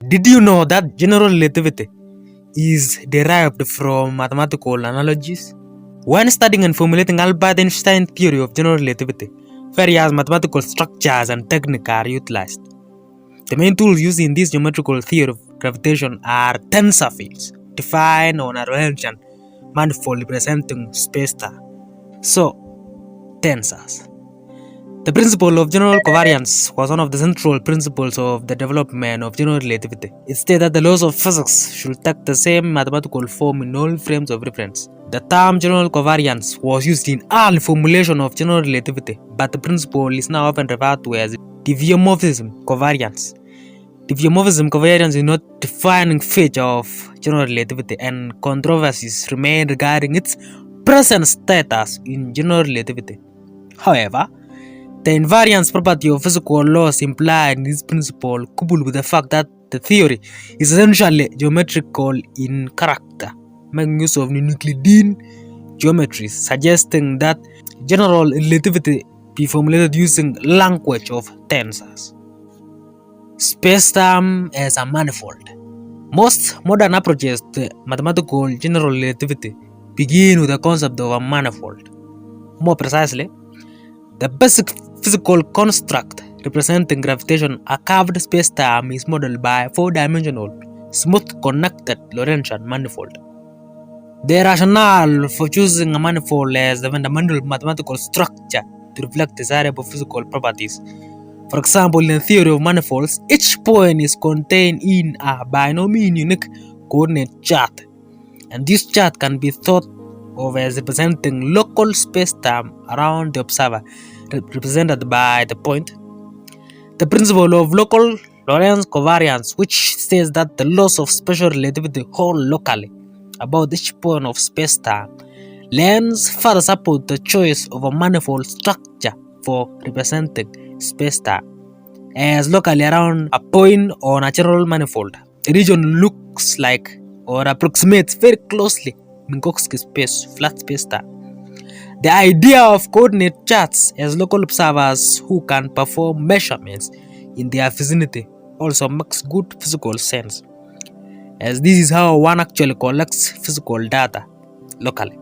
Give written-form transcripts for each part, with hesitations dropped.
Did you know that general relativity is derived from mathematical analogies? When studying and formulating Albert Einstein's theory of general relativity, various mathematical structures and techniques are utilized. The main tools used in this geometrical theory of gravitation are tensor fields, defined on a Lorentzian manifold representing spacetime. So, tensors. The principle of general covariance was one of the central principles of the development of general relativity. It stated that the laws of physics should take the same mathematical form in all frames of reference. The term general covariance was used in all formulation of general relativity, but the principle is now often referred to as diffeomorphism covariance. Diffeomorphism covariance is not a defining feature of general relativity, and controversies remain regarding its present status in general relativity. However, the invariance property of physical laws implied in this principle, coupled with the fact that the theory is essentially geometrical in character, making use of Euclidean geometries, suggesting that general relativity be formulated using language of tensors. Spacetime as a manifold. Most modern approaches to mathematical general relativity begin with the concept of a manifold. More precisely, the basic physical construct representing gravitation, a curved spacetime, is modeled by a four-dimensional, smooth-connected Lorentzian manifold. The rationale for choosing a manifold as the fundamental mathematical structure to reflect desirable physical properties. For example, in the theory of manifolds, each point is contained in a by no means unique coordinate chart, and this chart can be thought of as representing local spacetime around the observer, represented by the point. The principle of local Lorentz covariance, which says that the laws of special relativity hold locally about each point of spacetime, lends further support the choice of a manifold structure for representing spacetime as locally around a point on a general manifold. The region looks like or approximates very closely Minkowski space, flat spacetime. The idea of coordinate charts as local observers who can perform measurements in their vicinity also makes good physical sense, as this is how one actually collects physical data locally.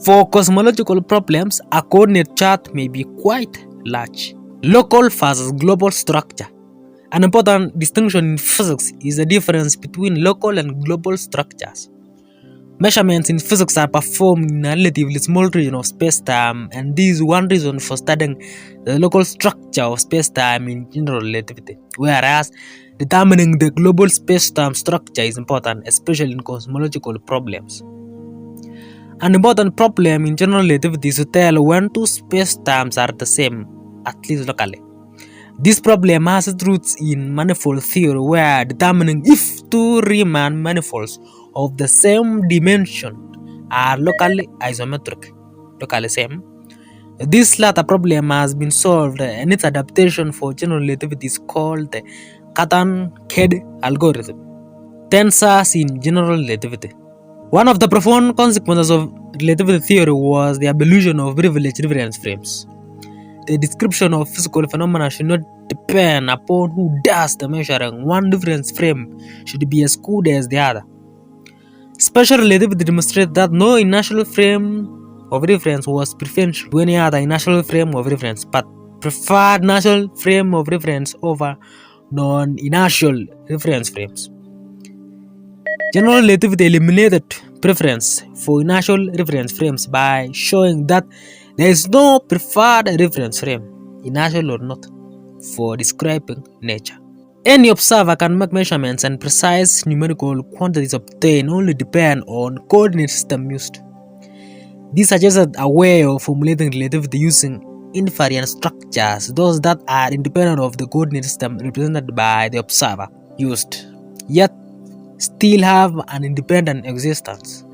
For cosmological problems, a coordinate chart may be quite large. Local versus global structure. An important distinction in physics is the difference between local and global structures. Measurements in physics are performed in a relatively small region of spacetime, and this is one reason for studying the local structure of spacetime in general relativity, whereas determining the global spacetime structure is important, especially in cosmological problems. An important problem in general relativity is to tell when two spacetimes are the same, at least locally. This problem has its roots in manifold theory, where determining if two Riemann manifolds of the same dimension are locally isometric, locally same. This latter problem has been solved, and its adaptation for general relativity is called the Cartan-Ked algorithm. Tensors in general relativity. One of the profound consequences of relativity theory was the abolition of privileged reference frames. The description of physical phenomena should not depend upon who does the measuring. One reference frame should be as good as the other. Special relativity demonstrates that no inertial frame of reference was preferential to any other inertial frame of reference, but preferred inertial frame of reference over non-inertial reference frames. General relativity eliminated preference for inertial reference frames by showing that there is no preferred reference frame, inertial or not, for describing nature. Any observer can make measurements, and precise numerical quantities obtained only depend on coordinate system used. This suggested a way of formulating relativity using invariant structures, those that are independent of the coordinate system represented by the observer used, yet still have an independent existence.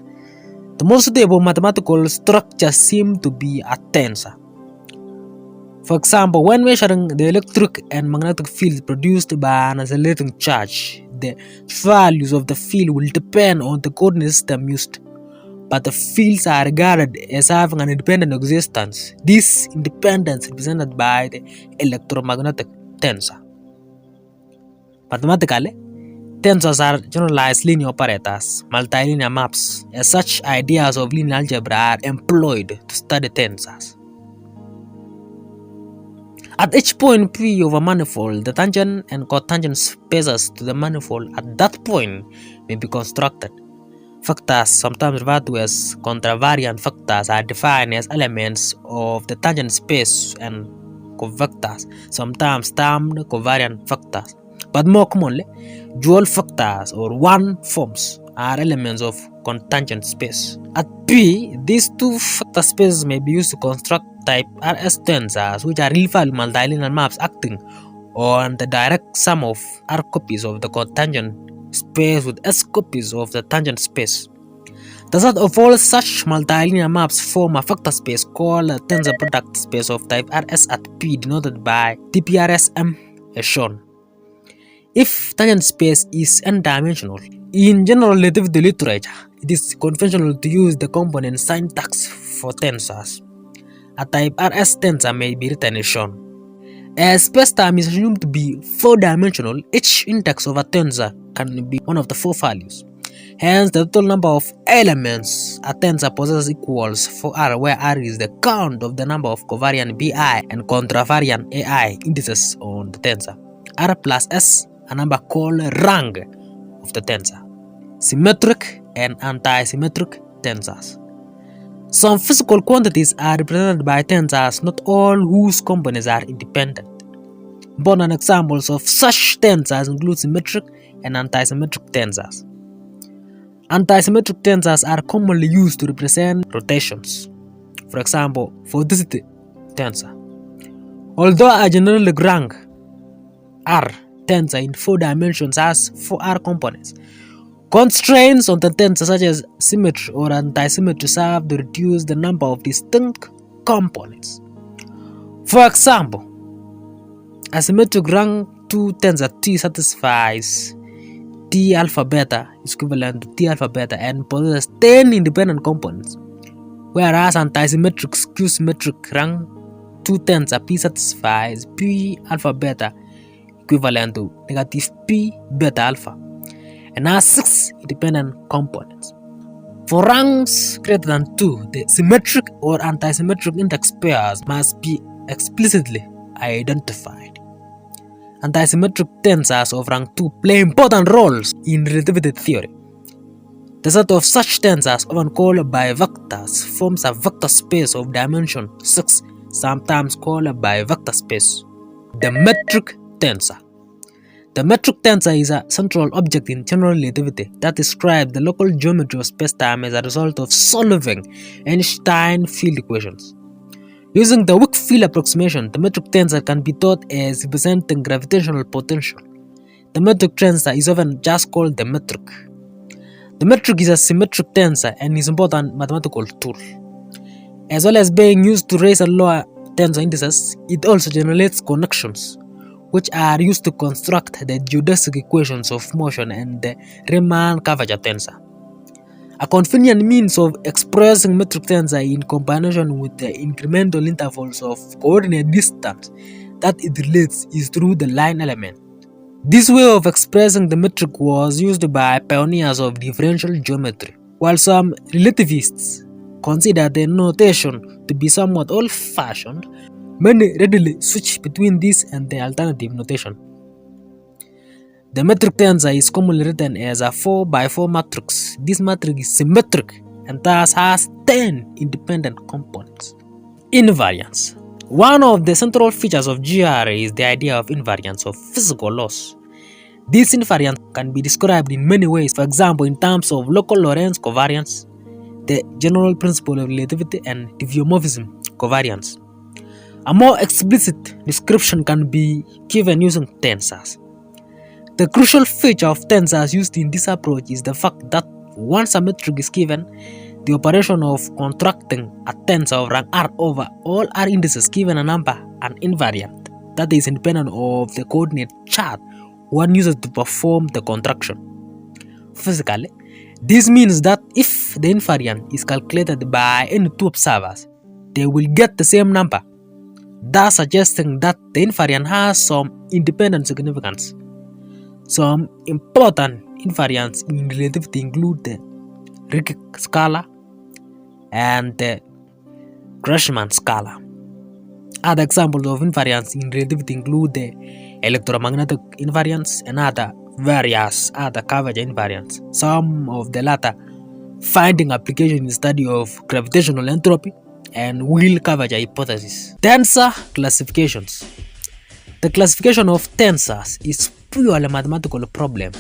The most suitable mathematical structure seems to be a tensor. For example, when measuring the electric and magnetic fields produced by an accelerating charge, the values of the field will depend on the coordinate system used, but the fields are regarded as having an independent existence. This independence is represented by the electromagnetic tensor. Mathematically, tensors are generalized linear operators, multilinear maps. As such, ideas of linear algebra are employed to study tensors. At each point P of a manifold, the tangent and cotangent spaces to the manifold at that point may be constructed. Factors, sometimes referred to as contravariant factors, are defined as elements of the tangent space, and covectors, sometimes termed covariant factors. But more commonly, dual factors or one forms are elements of cotangent space. At P, these two factor spaces may be used to construct type RS tensors, which are real-file multilinear maps acting on the direct sum of R copies of the cotangent space with S copies of the tangent space. The set of all such multilinear maps form a vector space called a tensor product space of type RS at P, denoted by TPRSM as shown. If tangent space is n-dimensional, in general relativity literature, it is conventional to use the component syntax for tensors. A type RS tensor may be written as shown. As spacetime is assumed to be 4-dimensional, each index of a tensor can be one of the 4 values. Hence, the total number of elements a tensor possesses equals 4R, where R is the count of the number of covariant BI and contravariant AI indices on the tensor. R plus S, a number called rank of the tensor. Symmetric and anti-symmetric tensors. Some physical quantities are represented by tensors, not all whose components are independent. Important examples of such tensors include symmetric and anti-symmetric tensors. Anti-symmetric tensors are commonly used to represent rotations. For example, vorticity tensor. Although a generic rank R tensor in 4 dimensions has 4R components, constraints on the tensor such as symmetry or anti-symmetry serve to reduce the number of distinct components. For example, a symmetric rank 2 tensor T satisfies T alpha beta is equivalent to T alpha beta and possesses 10 independent components, whereas anti-symmetric skew-symmetric rank 2 tensor P satisfies P alpha beta equivalent to negative P beta alpha and has 6 independent components. For ranks greater than 2, the symmetric or anti-symmetric index pairs must be explicitly identified. Anti-symmetric tensors of rank 2 play important roles in relativity theory. The set of such tensors, often called bivectors, forms a vector space of dimension 6, sometimes called a bivector space. The metric tensor. The metric tensor is a central object in general relativity that describes the local geometry of spacetime as a result of solving Einstein field equations. Using the weak field approximation, the metric tensor can be thought as representing gravitational potential. The metric tensor is often just called the metric. The metric is a symmetric tensor and is an important mathematical tool. As well as being used to raise and lower tensor indices, it also generates connections, which are used to construct the geodesic equations of motion and the Riemann curvature tensor. A convenient means of expressing metric tensor in combination with the incremental intervals of coordinate distance that it relates is through the line element. This way of expressing the metric was used by pioneers of differential geometry, while some relativists consider the notation to be somewhat old-fashioned. Many readily switch between this and the alternative notation. The metric tensor is commonly written as a 4x4 matrix. This matrix is symmetric and thus has 10 independent components. Invariance. One of the central features of GRA is the idea of invariance of physical laws. This invariance can be described in many ways, for example in terms of local Lorentz covariance, the general principle of relativity, and diffeomorphism covariance. A more explicit description can be given using tensors. The crucial feature of tensors used in this approach is the fact that once a metric is given, the operation of contracting a tensor of rank R over all R indices given a number an invariant that is independent of the coordinate chart one uses to perform the contraction. Physically, this means that if the invariant is calculated by any two observers, they will get the same number, thus suggesting that the invariant has some independent significance. Some important invariants in relativity include the Ricci scalar and the Gresham scalar. Other examples of invariants in relativity include the electromagnetic invariance and other various other curvature invariants. Some of the latter finding application in the study of gravitational entropy and wheel curvature hypothesis. Tensor classifications. The classification of tensors is purely a mathematical problem.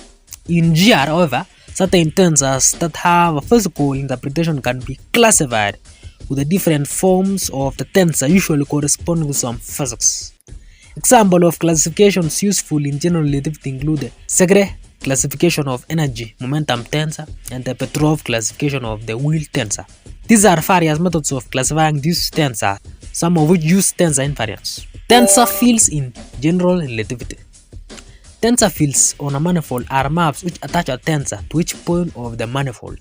In GR, however, certain tensors that have a physical interpretation can be classified with the different forms of the tensor usually corresponding to some physics. Example of classifications useful in general relativity include the Segre classification of energy momentum tensor and the Petrov classification of the wheel tensor. These are various methods of classifying these tensors, some of which use tensor invariance. Tensor fields in general relativity. Tensor fields on a manifold are maps which attach a tensor to each point of the manifold.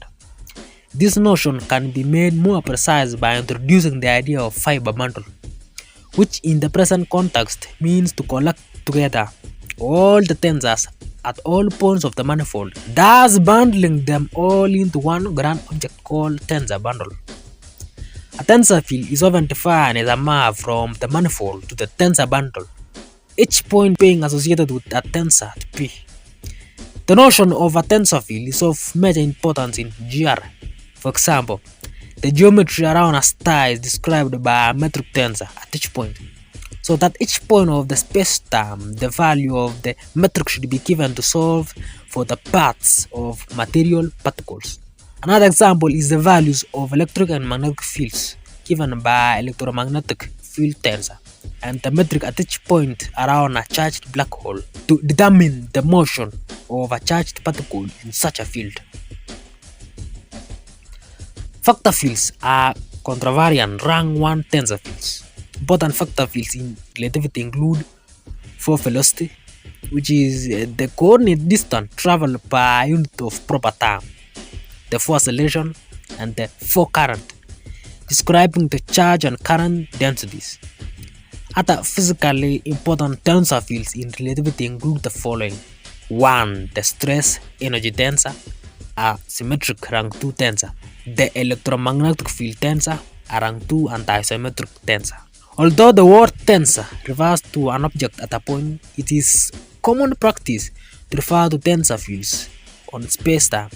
This notion can be made more precise by introducing the idea of fiber bundle, which in the present context means to collect together all the tensors at all points of the manifold, thus bundling them all into one grand object called tensor bundle. A tensor field is often defined as a map from the manifold to the tensor bundle, each point being associated with a tensor P. The notion of a tensor field is of major importance in GR. For example, the geometry around a star is described by a metric tensor at each point, so that each point of the spacetime, the value of the metric should be given to solve for the paths of material particles. Another example is the values of electric and magnetic fields given by electromagnetic field tensor and the metric at each point around a charged black hole to determine the motion of a charged particle in such a field. Factor fields are contravariant rank 1 tensor fields. Important factor fields in relativity include for velocity, which is the coordinate distance traveled per unit of proper time, the for acceleration, and the for current, describing the charge and current densities. Other physically important tensor fields in relativity include the following. 1. The stress energy tensor, a symmetric rank 2 tensor. The electromagnetic field tensor, a rank 2 antisymmetric tensor. Although the word tensor refers to an object at a point, it is common practice to refer to tensor fields on spacetime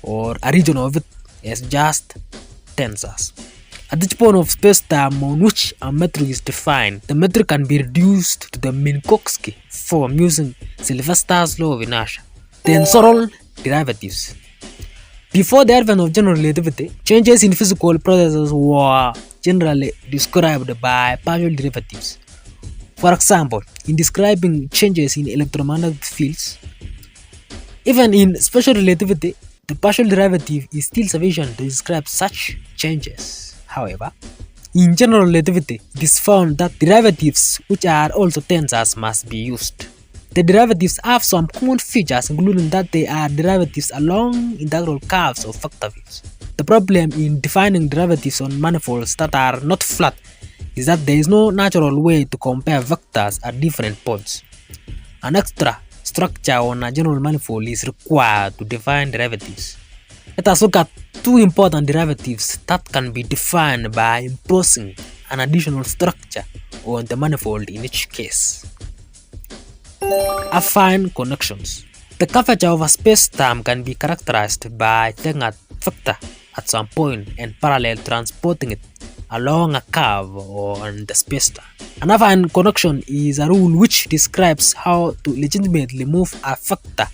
or a region of it as just tensors. At each point of spacetime on which a metric is defined, the metric can be reduced to the Minkowski form using Sylvester's law of inertia. Tensorial derivatives. Before the advent of general relativity, changes in physical processes were generally described by partial derivatives. For example, in describing changes in electromagnetic fields, even in special relativity, the partial derivative is still sufficient to describe such changes. However, in general relativity, it is found that derivatives which are also tensors must be used. The derivatives have some common features, including that they are derivatives along integral curves of factor fields. The problem in defining derivatives on manifolds that are not flat is that there is no natural way to compare vectors at different points. An extra structure on a general manifold is required to define derivatives. Let us look at two important derivatives that can be defined by imposing an additional structure on the manifold in each case. Affine connections. The curvature of a spacetime can be characterized by taking a vector at some point and parallel transporting it along a curve or on the spacetime. An affine connection is a rule which describes how to legitimately move a vector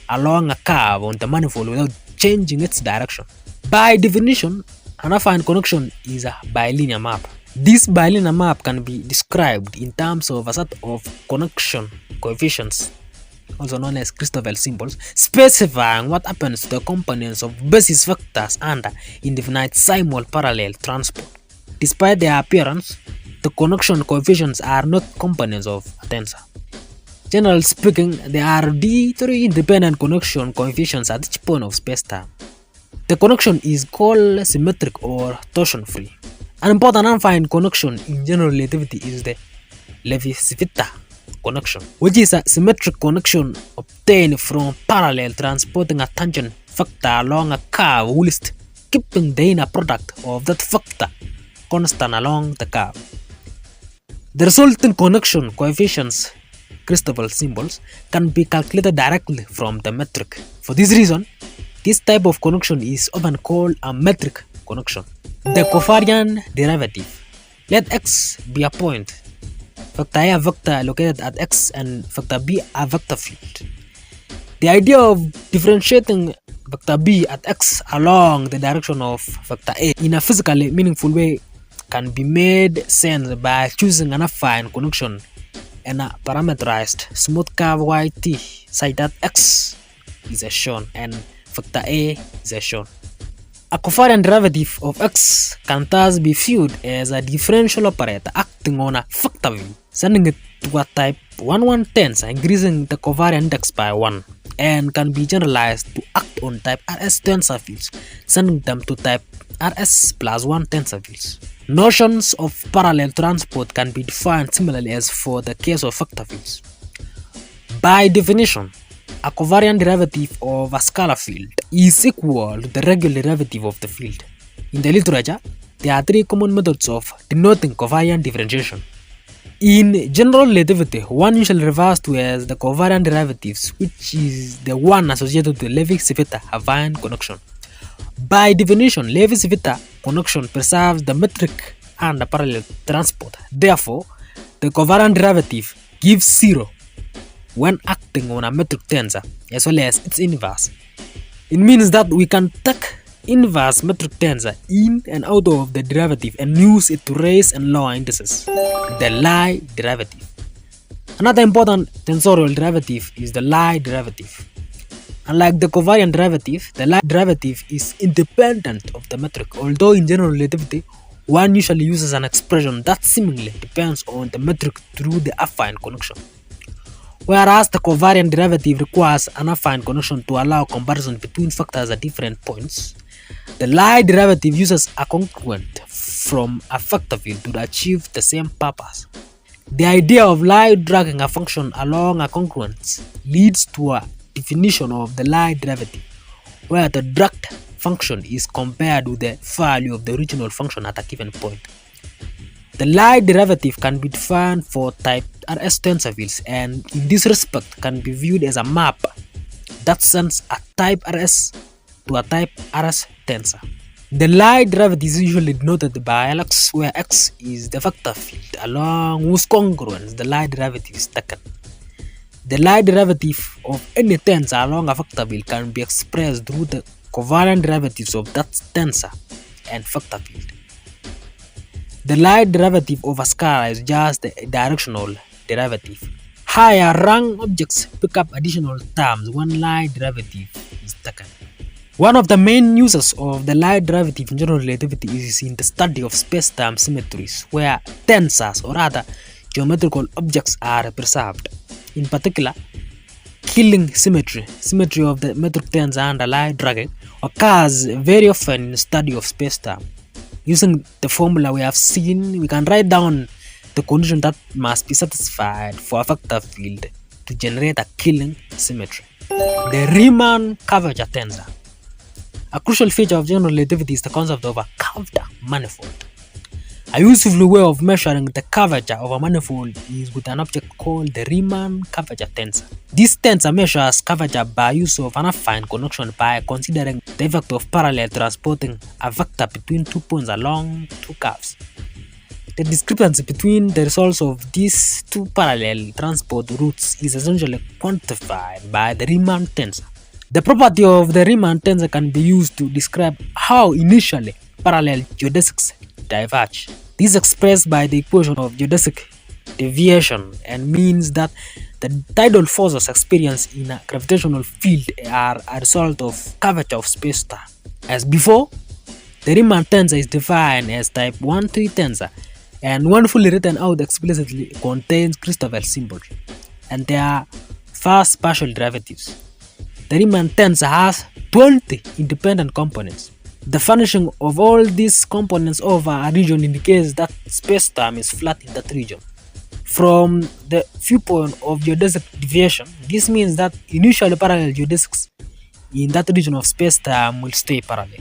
along a curve on the manifold without changing its direction. By definition, an affine connection is a bilinear map. This bilinear map can be described in terms of a set of connection coefficients, also known as Christoffel symbols, specifying what happens to the components of basis vectors under indefinite simul parallel transport. Despite their appearance, the connection coefficients are not components of a tensor. Generally speaking, there are D3 independent connection coefficients at each point of spacetime. The connection is called symmetric or torsion-free. An important affine connection in general relativity is the Levi-Civita connection, which is a symmetric connection obtained from parallel transporting a tangent vector along a curve whilst keeping the inner product of that vector constant along the curve. The resulting connection coefficients, Christoffel symbols, can be calculated directly from the metric. For this reason, this type of connection is often called a metric connection. The covariant derivative. Let x be a point, vector A a vector located at x, and vector B a vector field. The idea of differentiating vector B at x along the direction of vector A in a physically meaningful way can be made sense by choosing an affine connection and a parameterized smooth curve yt such that x is as shown and vector A is as shown. A covariant derivative of x can thus be viewed as a differential operator acting on a vector v, sending it to a type 1-1 tensor, increasing the covariant index by 1, and can be generalized to act on type Rs tensor fields, sending them to type Rs plus 1 tensor fields. Notions of parallel transport can be defined similarly as for the case of vector fields. By definition, a covariant derivative of a scalar field is equal to the regular derivative of the field. In the literature, there are three common methods of denoting covariant differentiation. In general relativity, one usually refers to as the covariant derivatives, which is the one associated with the Levi-Civita affine connection. By definition, Levi-Civita connection preserves the metric and the parallel transport. Therefore, the covariant derivative gives 0 when acting on a metric tensor as well as its inverse. It means that we can take inverse metric tensor in and out of the derivative and use it to raise and lower indices. The Lie derivative. Another important tensorial derivative is the Lie derivative. Unlike the covariant derivative, the Lie derivative is independent of the metric, although in general relativity, one usually uses an expression that seemingly depends on the metric through the affine connection. Whereas the covariant derivative requires an affine connection to allow comparison between factors at different points, the Lie derivative uses a congruent from a vector field to achieve the same purpose. The idea of Lie dragging a function along a congruence leads to a definition of the Lie derivative, where the dragged function is compared with the value of the original function at a given point. The Lie derivative can be defined for type Rs tensor fields, and in this respect can be viewed as a map that sends a type Rs to a type Rs tensor. The Lie derivative is usually denoted by Lx, where x is the vector field along whose congruence the Lie derivative is taken. The Lie derivative of any tensor along a vector field can be expressed through the covariant derivatives of that tensor and vector field. The Lie derivative of a scalar is just the directional derivative. Higher rank objects pick up additional terms when Lie derivative is taken. One of the main uses of the Lie derivative in general relativity is in the study of space-time symmetries, where tensors or other geometrical objects are preserved. In particular, Killing symmetry of the metric tensor and the Lie dragging, occurs very often in the study of space-time. Using the formula we have seen, we can write down the condition that must be satisfied for a vector field to generate a Killing symmetry. The Riemann curvature tensor. A crucial feature of general relativity is the concept of a curved manifold. A useful way of measuring the curvature of a manifold is with an object called the Riemann curvature tensor. This tensor measures curvature by use of an affine connection by considering the effect of parallel transporting a vector between 2 points along 2 curves. The discrepancy between the results of these 2 parallel transport routes is essentially quantified by the Riemann tensor. The property of the Riemann tensor can be used to describe how initially parallel geodesics diverge. This is expressed by the equation of geodesic deviation and means that the tidal forces experienced in a gravitational field are a result of curvature of space-time. As before, the Riemann tensor is defined as type 1-3 tensor, and when fully written out explicitly contains Christoffel symbols and their first partial derivatives. The Riemann tensor has 20 independent components. The vanishing of all these components over a region indicates that space-time is flat in that region. From the viewpoint of geodesic deviation, this means that initially parallel geodesics in that region of space-time will stay parallel.